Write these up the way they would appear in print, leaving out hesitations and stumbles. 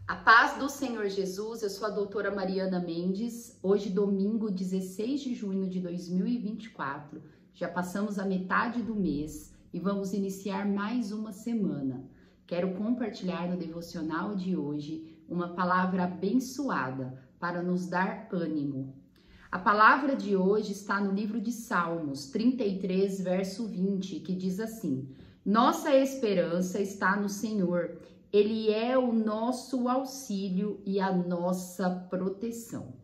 A paz do Senhor Jesus, eu sou a doutora Mariana Mendes. Hoje, domingo 16 de junho de 2024, já passamos a metade do mês e vamos iniciar mais uma semana. Quero compartilhar no devocional de hoje uma palavra abençoada para nos dar ânimo. A palavra de hoje está no livro de Salmos 33, verso 20, que diz assim: Nossa esperança está no Senhor. Ele é o nosso auxílio e a nossa proteção.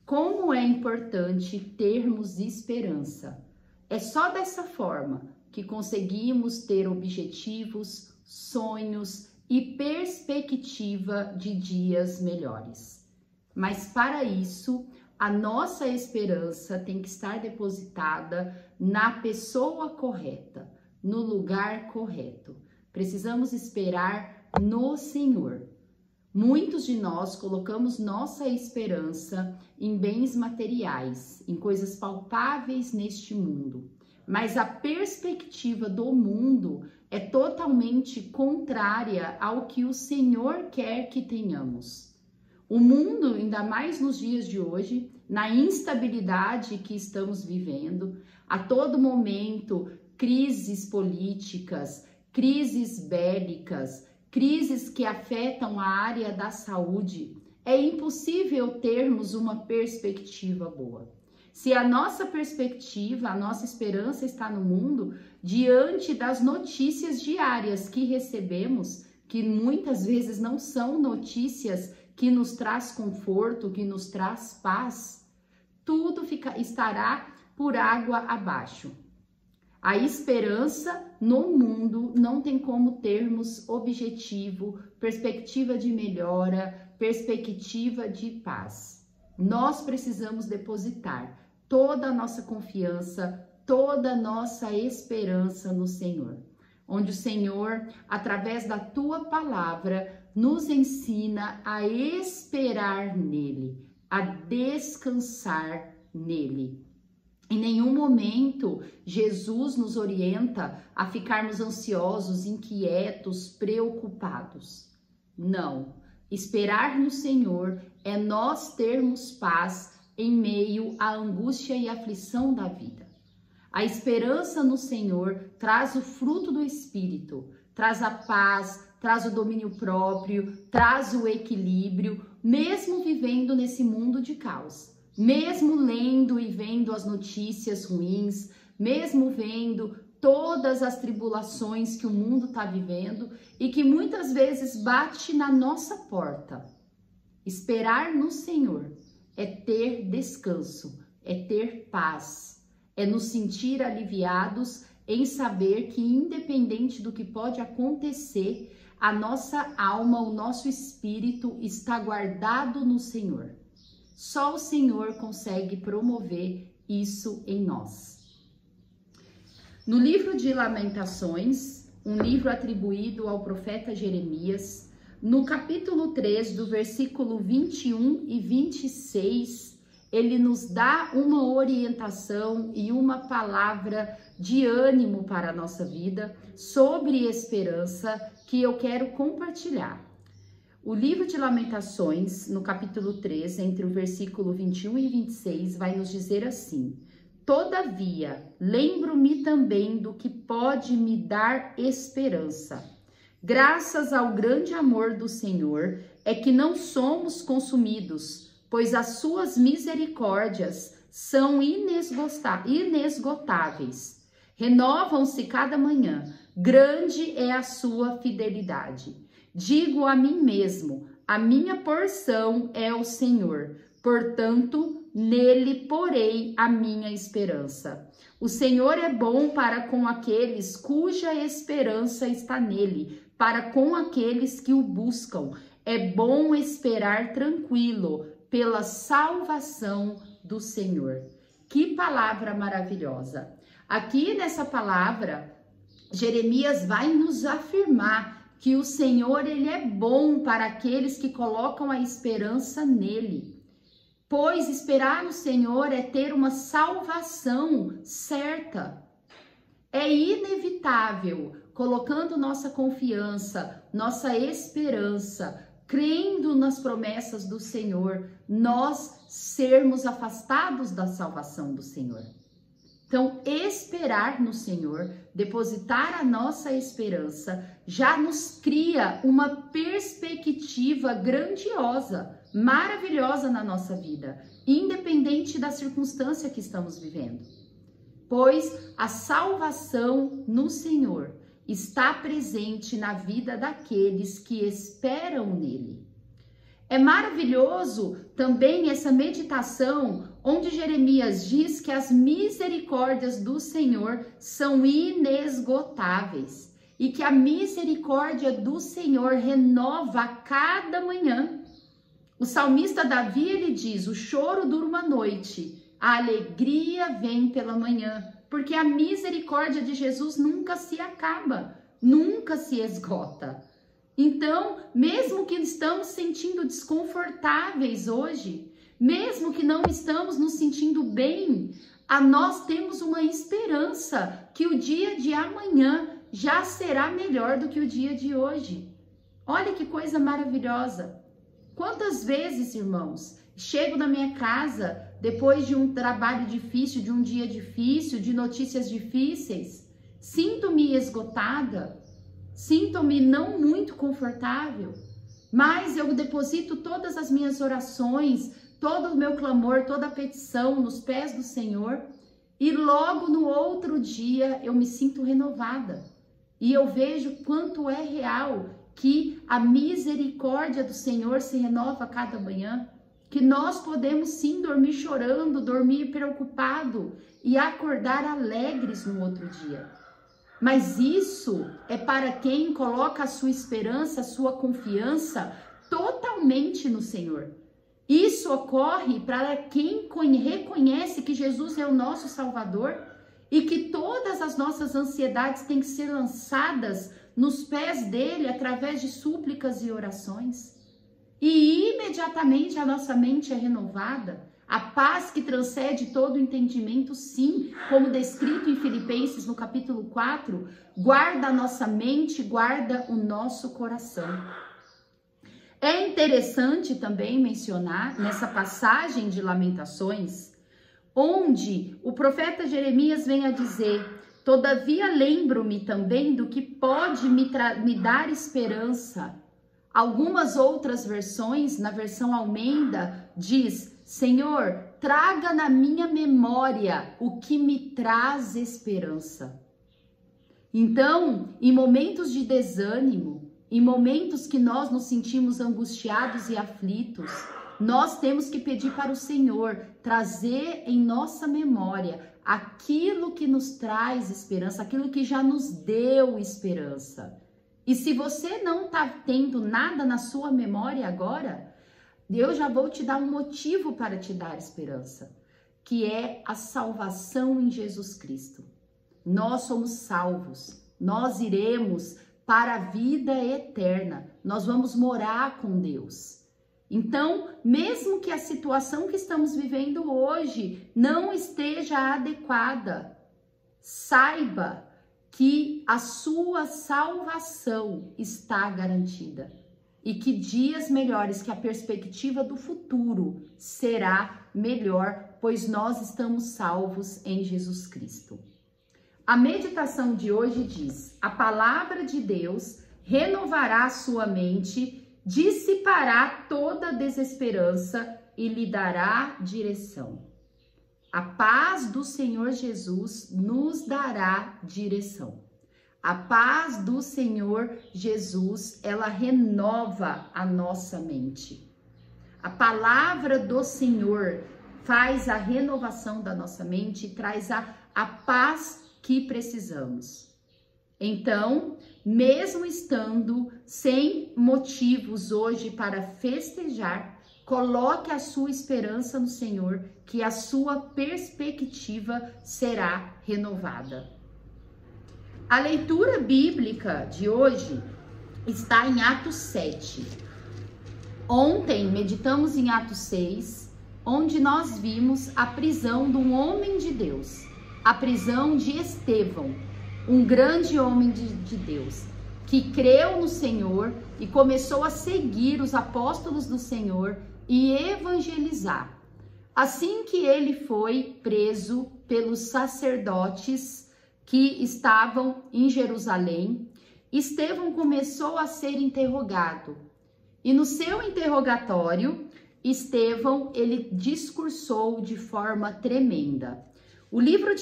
Como é importante termos esperança. É só dessa forma que conseguimos ter objetivos, sonhos e perspectiva de dias melhores. Mas para isso, a nossa esperança tem que estar depositada na pessoa correta, no lugar correto. Precisamos esperar no Senhor. Muitos de nós colocamos nossa esperança em bens materiais, em coisas palpáveis neste mundo. Mas a perspectiva do mundo é totalmente contrária ao que o Senhor quer que tenhamos. O mundo, ainda mais nos dias de hoje, na instabilidade que estamos vivendo, a todo momento, crises políticas, crises bélicas, crises que afetam a área da saúde, é impossível termos uma perspectiva boa. Se a nossa perspectiva, a nossa esperança está no mundo, diante das notícias diárias que recebemos, que muitas vezes não são notícias que nos traz conforto, que nos traz paz, tudo estará por água abaixo. A esperança no mundo não tem como termos objetivo, perspectiva de melhora, perspectiva de paz. Nós precisamos depositar toda a nossa confiança, toda a nossa esperança no Senhor. Onde o Senhor, através da tua palavra, nos ensina a esperar nele, a descansar nele. Em nenhum momento Jesus nos orienta a ficarmos ansiosos, inquietos, preocupados. Não. Esperar no Senhor é nós termos paz em meio à angústia e aflição da vida. A esperança no Senhor traz o fruto do Espírito, traz a paz, traz o domínio próprio, traz o equilíbrio, mesmo vivendo nesse mundo de caos. Mesmo lendo e vendo as notícias ruins, mesmo vendo todas as tribulações que o mundo está vivendo e que muitas vezes bate na nossa porta. Esperar no Senhor é ter descanso, é ter paz, é nos sentir aliviados em saber que, independente do que pode acontecer, a nossa alma, o nosso espírito está guardado no Senhor. Só o Senhor consegue promover isso em nós. No livro de Lamentações, um livro atribuído ao profeta Jeremias, no capítulo 3, do versículo 21 e 26, ele nos dá uma orientação e uma palavra de ânimo para a nossa vida sobre esperança que eu quero compartilhar. O livro de Lamentações, no capítulo 3, entre o versículo 21 e 26, vai nos dizer assim: Todavia, lembro-me também do que pode me dar esperança. Graças ao grande amor do Senhor é que não somos consumidos, pois as suas misericórdias são inesgotáveis. Renovam-se cada manhã, grande é a sua fidelidade. Digo a mim mesmo, a minha porção é o Senhor, portanto, nele porei a minha esperança. O Senhor é bom para com aqueles cuja esperança está nele, para com aqueles que o buscam. É bom esperar tranquilo pela salvação do Senhor. Que palavra maravilhosa! Aqui nessa palavra, Jeremias vai nos afirmar que o Senhor, ele é bom para aqueles que colocam a esperança nele. Pois esperar no Senhor é ter uma salvação certa. É inevitável, colocando nossa confiança, nossa esperança crendo nas promessas do Senhor, nós sermos afastados da salvação do Senhor. Então, esperar no Senhor, depositar a nossa esperança, já nos cria uma perspectiva grandiosa, maravilhosa na nossa vida, independente da circunstância que estamos vivendo. Pois a salvação no Senhor está presente na vida daqueles que esperam nele. É maravilhoso também essa meditação onde Jeremias diz que as misericórdias do Senhor são inesgotáveis e que a misericórdia do Senhor renova a cada manhã. O salmista Davi, ele diz: o choro dura uma noite, a alegria vem pela manhã, porque a misericórdia de Jesus nunca se acaba, nunca se esgota. Então, mesmo que estamos sentindo desconfortáveis hoje, mesmo que não estamos nos sentindo bem, nós temos uma esperança que o dia de amanhã já será melhor do que o dia de hoje. Olha que coisa maravilhosa! Quantas vezes, irmãos, chego na minha casa depois de um trabalho difícil, de um dia difícil, de notícias difíceis, sinto-me esgotada, sinto-me não muito confortável, mas eu deposito todas as minhas orações, todo o meu clamor, toda a petição nos pés do Senhor e logo no outro dia eu me sinto renovada e eu vejo quanto é real que a misericórdia do Senhor se renova a cada manhã, que nós podemos sim dormir chorando, dormir preocupado e acordar alegres no outro dia. Mas isso é para quem coloca a sua esperança, a sua confiança totalmente no Senhor. Isso ocorre para quem reconhece que Jesus é o nosso Salvador e que todas as nossas ansiedades têm que ser lançadas nos pés dele através de súplicas e orações. E imediatamente a nossa mente é renovada. A paz que transcende todo o entendimento, sim, como descrito em Filipenses no capítulo 4, guarda a nossa mente, guarda o nosso coração. É interessante também mencionar nessa passagem de Lamentações, onde o profeta Jeremias vem a dizer: todavia lembro-me também do que pode me dar esperança. Algumas outras versões, na versão Almeida, diz: Senhor, traga na minha memória o que me traz esperança. Então, em momentos de desânimo, em momentos que nós nos sentimos angustiados e aflitos, nós temos que pedir para o Senhor trazer em nossa memória aquilo que nos traz esperança, aquilo que já nos deu esperança. E se você não está tendo nada na sua memória agora, eu já vou te dar um motivo para te dar esperança, que é a salvação em Jesus Cristo. Nós somos salvos, nós iremos para a vida eterna, nós vamos morar com Deus. Então, mesmo que a situação que estamos vivendo hoje não esteja adequada, saiba que a sua salvação está garantida e que dias melhores, que a perspectiva do futuro será melhor, pois nós estamos salvos em Jesus Cristo. A meditação de hoje diz: a palavra de Deus renovará a sua mente, dissipará toda desesperança e lhe dará direção. A paz do Senhor Jesus nos dará direção. A paz do Senhor Jesus, ela renova a nossa mente. A palavra do Senhor faz a renovação da nossa mente e traz a paz que precisamos. Então, mesmo estando sem motivos hoje para festejar, coloque a sua esperança no Senhor, que a sua perspectiva será renovada. A leitura bíblica de hoje está em Atos 7. Ontem meditamos em Atos 6, onde nós vimos a prisão de um homem de Deus, a prisão de Estevão, um grande homem de Deus, que creu no Senhor e começou a seguir os apóstolos do Senhor e evangelizar. Assim que ele foi preso pelos sacerdotes que estavam em Jerusalém, Estevão começou a ser interrogado. E no seu interrogatório, Estevão, ele discursou de forma tremenda. O livro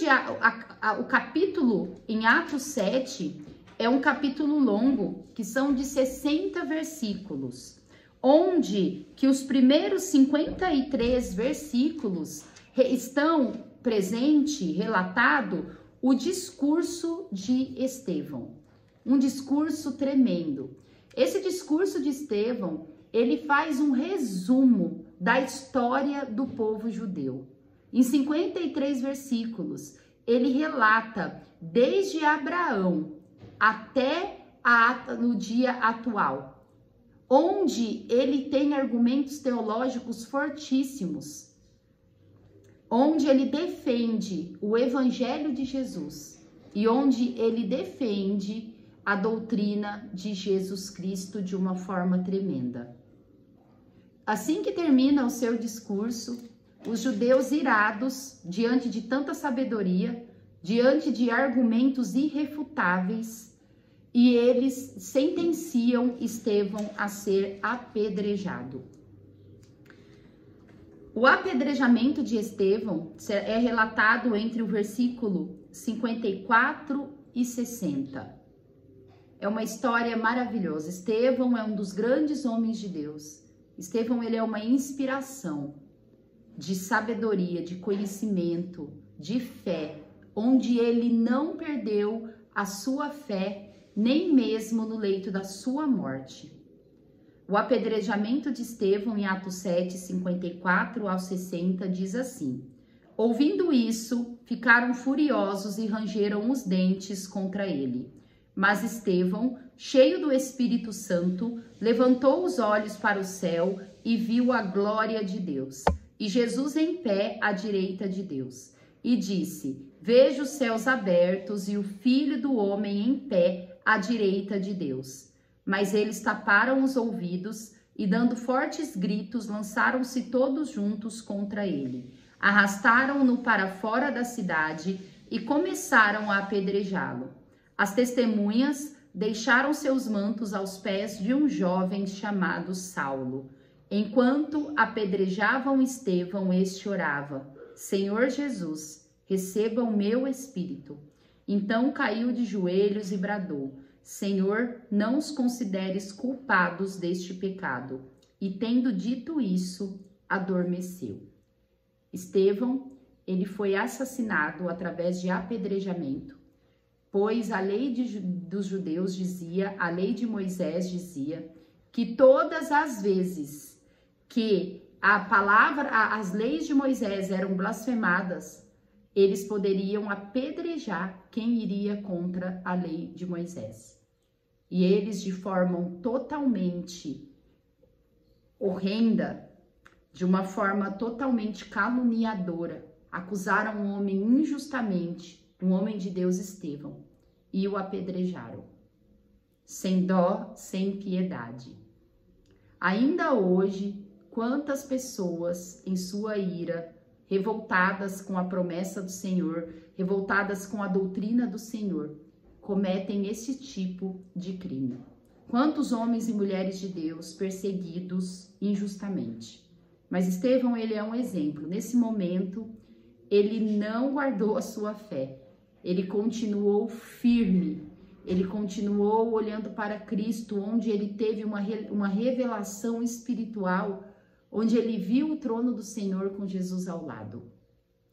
o capítulo em Atos 7 é um capítulo longo, que são de 60 versículos, onde que os primeiros 53 versículos estão presente, relatado, o discurso de Estevão. Um discurso tremendo. Esse discurso de Estevão, ele faz um resumo da história do povo judeu. Em 53 versículos, ele relata desde Abraão até no dia atual, onde ele tem argumentos teológicos fortíssimos, onde ele defende o evangelho de Jesus e onde ele defende a doutrina de Jesus Cristo de uma forma tremenda. Assim que termina o seu discurso, os judeus irados, diante de tanta sabedoria, diante de argumentos irrefutáveis, e eles sentenciam Estevão a ser apedrejado. O apedrejamento de Estevão é relatado entre o versículo 54 e 60. É uma história maravilhosa. Estevão é um dos grandes homens de Deus. Estevão, ele é uma inspiração de sabedoria, de conhecimento, de fé, onde ele não perdeu a sua fé, nem mesmo no leito da sua morte. O apedrejamento de Estevão, em Atos 7, 54 ao 60, diz assim: ouvindo isso, ficaram furiosos e rangeram os dentes contra ele. Mas Estevão, cheio do Espírito Santo, levantou os olhos para o céu e viu a glória de Deus, e Jesus em pé à direita de Deus. E disse: vejo os céus abertos e o Filho do Homem em pé à direita de Deus. Mas eles taparam os ouvidos e, dando fortes gritos, lançaram-se todos juntos contra ele. Arrastaram-no para fora da cidade e começaram a apedrejá-lo. As testemunhas deixaram seus mantos aos pés de um jovem chamado Saulo. Enquanto apedrejavam Estevão, este orava: Senhor Jesus, receba o meu espírito. Então caiu de joelhos e bradou: Senhor, não os consideres culpados deste pecado. E tendo dito isso, adormeceu. Estevão, ele foi assassinado através de apedrejamento, pois a lei dos judeus dizia, a lei de Moisés dizia, que todas as vezes que as leis de Moisés eram blasfemadas, eles poderiam apedrejar quem iria contra a lei de Moisés. E eles, de forma totalmente horrenda, de uma forma totalmente caluniadora, acusaram um homem injustamente, um homem de Deus, Estevão, e o apedrejaram, sem dó, sem piedade. Ainda hoje, quantas pessoas, em sua ira, revoltadas com a promessa do Senhor, revoltadas com a doutrina do Senhor, cometem esse tipo de crime. Quantos homens e mulheres de Deus perseguidos injustamente. Mas Estevão, ele é um exemplo. Nesse momento, ele não guardou a sua fé. Ele continuou firme. Ele continuou olhando para Cristo, onde ele teve uma revelação espiritual, onde ele viu o trono do Senhor com Jesus ao lado,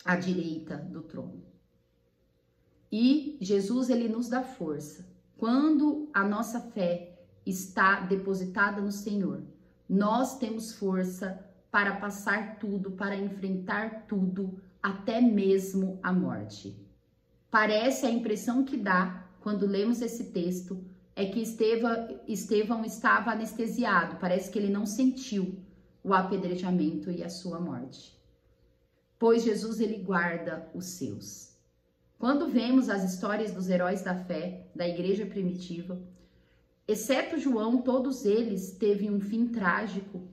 à direita do trono. E Jesus, ele nos dá força. Quando a nossa fé está depositada no Senhor, nós temos força para passar tudo, para enfrentar tudo, até mesmo a morte. Parece, a impressão que dá quando lemos esse texto é que Estevão estava anestesiado, parece que ele não sentiu o apedrejamento e a sua morte. Pois Jesus, ele guarda os seus. Quando vemos as histórias dos heróis da fé, da igreja primitiva, Exceto João, todos eles teve um fim trágico,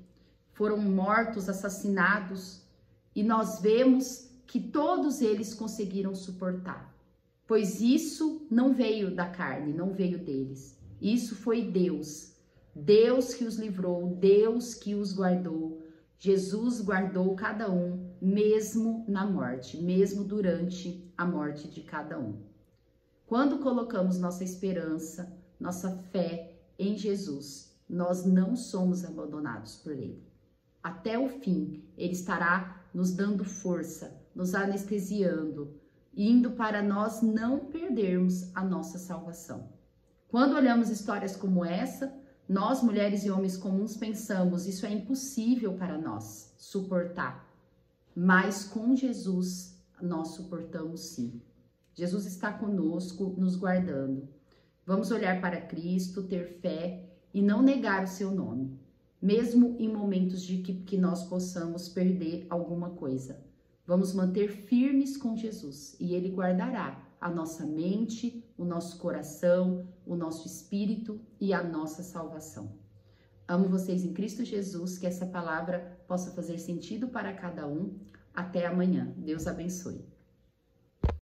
foram mortos, assassinados, e nós vemos que todos eles conseguiram suportar, pois isso não veio da carne, não veio deles. Isso foi Deus. Deus que os livrou, Deus que os guardou. Jesus guardou cada um, mesmo na morte, mesmo durante a morte de cada um. Quando colocamos nossa esperança, nossa fé em Jesus, nós não somos abandonados por Ele. Até o fim, Ele estará nos dando força, nos anestesiando, indo para nós não perdermos a nossa salvação. Quando olhamos histórias como essa, nós, mulheres e homens comuns, pensamos, isso é impossível para nós suportar. Mas com Jesus, nós suportamos sim. Jesus está conosco, nos guardando. Vamos olhar para Cristo, ter fé e não negar o seu nome, mesmo em momentos de que nós possamos perder alguma coisa. Vamos manter firmes com Jesus e Ele guardará a nossa mente, o nosso coração, o nosso espírito e a nossa salvação. Amo vocês em Cristo Jesus, que essa palavra possa fazer sentido para cada um. Até amanhã. Deus abençoe.